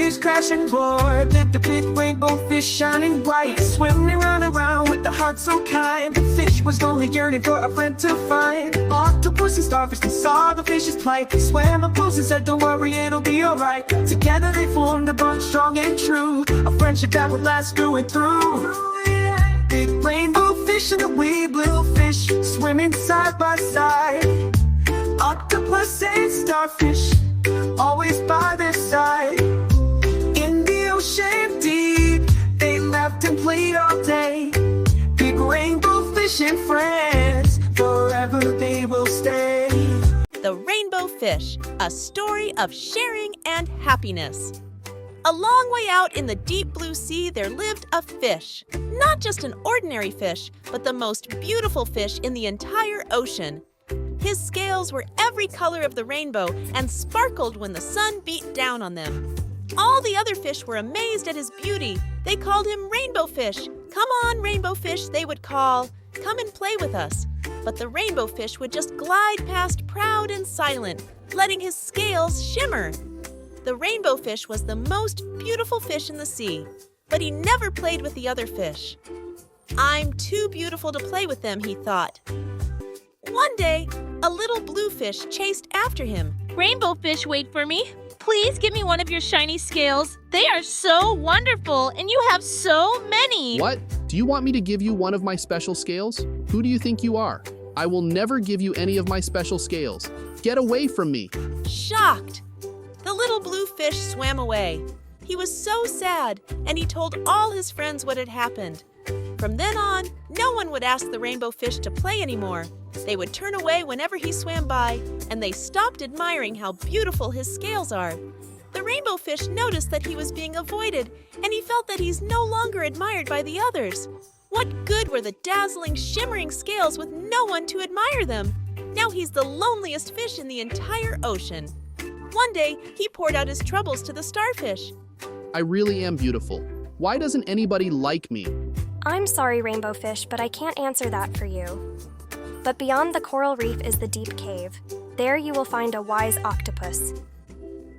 waves crash and roar. Let the big rainbow fish shining bright, swimming around with the heart so kind. The fish was only yearning for a friend to find. Octopus and Starfish, they saw the fish's plight. They swam up close and said, don't worry, it'll be alright. Together they formed a bond strong and true, a friendship that would last through and through. Big rainbow fish and the wee blue fish, swimming side by side. Octopus and Starfish, always by their side. In the ocean deep, they laughed and played all day. Big rainbow fish and friends, forever they will stay. The Rainbow Fish, a story of sharing and happiness. A long way out in the deep blue sea there lived a fish. Not just an ordinary fish, but the most beautiful fish in the entire ocean. His scales were every color of the rainbow and sparkled when the sun beat down on them. All the other fish were amazed at his beauty. They called him Rainbow Fish. Come on, Rainbow Fish, they would call. Come and play with us. But the Rainbow Fish would just glide past proud and silent, letting his scales shimmer. The Rainbow Fish was the most beautiful fish in the sea, but he never played with the other fish. I'm too beautiful to play with them, he thought. One day, a little blue fish chased after him. Rainbow Fish, wait for me. Please give me one of your shiny scales. They are so wonderful, and you have so many. What? Do you want me to give you one of my special scales? Who do you think you are? I will never give you any of my special scales. Get away from me. Shocked, the little blue fish swam away. He was so sad, and he told all his friends what had happened. From then on, no one would ask the Rainbow Fish to play anymore. They would turn away whenever he swam by, and they stopped admiring how beautiful his scales are. The Rainbow Fish noticed that he was being avoided, and he felt that he's no longer admired by the others. What good were the dazzling, shimmering scales with no one to admire them? Now he's the loneliest fish in the entire ocean. One day, he poured out his troubles to the starfish. I really am beautiful. Why doesn't anybody like me? I'm sorry, Rainbow Fish, but I can't answer that for you. But beyond the coral reef is the deep cave. There you will find a wise octopus.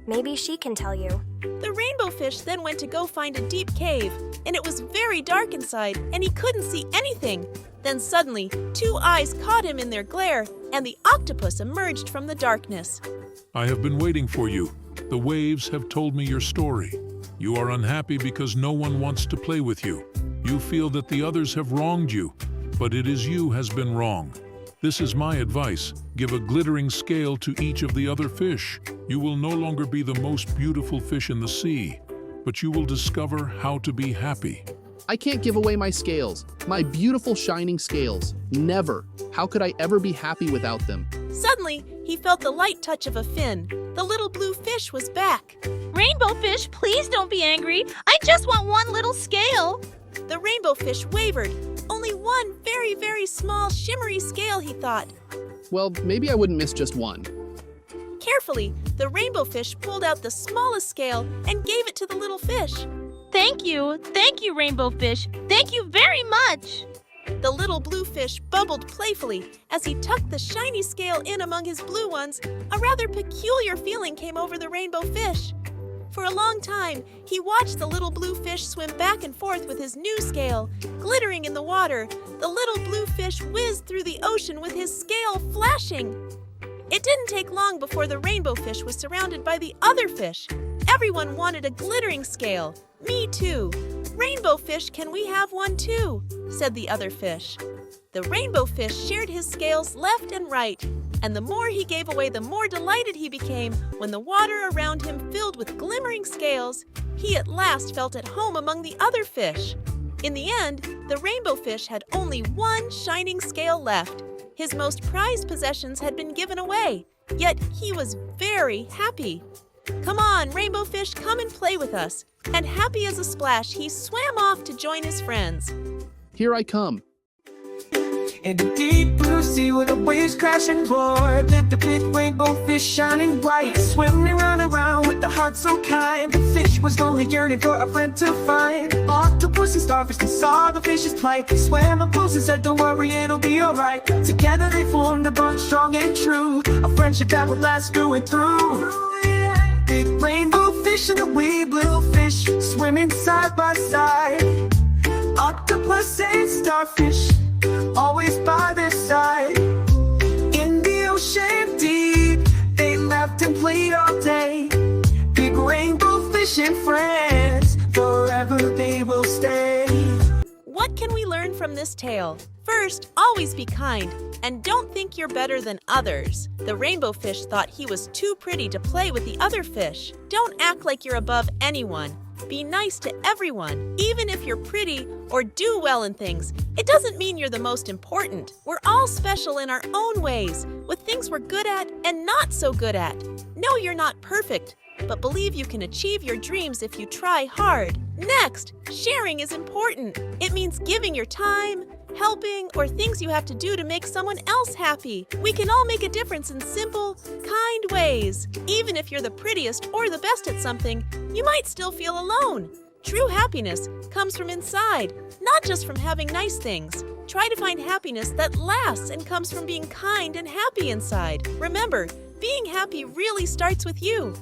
Maybe she can tell you. The Rainbow Fish then went to go find a deep cave, and it was very dark inside, and he couldn't see anything. Then suddenly, two eyes caught him in their glare, and the octopus emerged from the darkness. I have been waiting for you. The waves have told me your story. You are unhappy because no one wants to play with you. You feel that the others have wronged you, but it is you has been wrong. This is my advice. Give a glittering scale to each of the other fish. You will no longer be the most beautiful fish in the sea, but you will discover how to be happy. I can't give away my scales, my beautiful shining scales. Never. How could I ever be happy without them? Suddenly, he felt the light touch of a fin. The little blue fish was back. Rainbow Fish, please don't be angry. I just want one little scale. The Rainbow Fish wavered. Only one very, very small, shimmery scale, he thought. Well, maybe I wouldn't miss just one. Carefully, the Rainbow Fish pulled out the smallest scale and gave it to the little fish. Thank you, Rainbow Fish. Thank you very much. The little blue fish bubbled playfully. As he tucked the shiny scale in among his blue ones, a rather peculiar feeling came over the Rainbow Fish. For a long time, he watched the little blue fish swim back and forth with his new scale. Glittering in the water, the little blue fish whizzed through the ocean with his scale flashing. It didn't take long before the Rainbow Fish was surrounded by the other fish. Everyone wanted a glittering scale. Me too. Rainbow Fish, can we have one too? Said the other fish. The Rainbow Fish shared his scales left and right, and the more he gave away, the more delighted he became when the water around him filled with glimmering scales. He at last felt at home among the other fish. In the end, the Rainbow Fish had only one shining scale left. His most prized possessions had been given away, yet he was very happy. Come on, Rainbow Fish, come and play with us. And happy as a splash, he swam off to join his friends. Here I come. In the deep blue sea where the waves crash and roar, let the big rainbow fish shining bright, swimming around with the heart so kind. The fish was only yearning for a friend to find. Octopus and Starfish, they saw the fish's plight. They swam up close and said, don't worry, it'll be alright. Together they formed a bond strong and true, a friendship that would last through and through. Big Rainbow fish and a wee blue fish swimming side by side. Octopus and starfish always by their side. In the ocean deep, they laughed and played all day. Big rainbow fish and friends, forever they will stay. What can we learn from this tale? First, always be kind, and don't think you're better than others. The rainbow fish thought he was too pretty to play with the other fish. Don't act like you're above anyone. Be nice to everyone. Even if you're pretty or do well in things, it doesn't mean you're the most important. We're all special in our own ways, with things we're good at and not so good at. No, you're not perfect, but believe you can achieve your dreams if you try hard. Next, sharing is important. It means giving your time, helping, or things you have to do to make someone else happy. We can all make a difference in simple, kind ways. Even if you're the prettiest or the best at something, you might still feel alone. True happiness comes from inside, not just from having nice things. Try to find happiness that lasts and comes from being kind and happy inside. Remember, being happy really starts with you.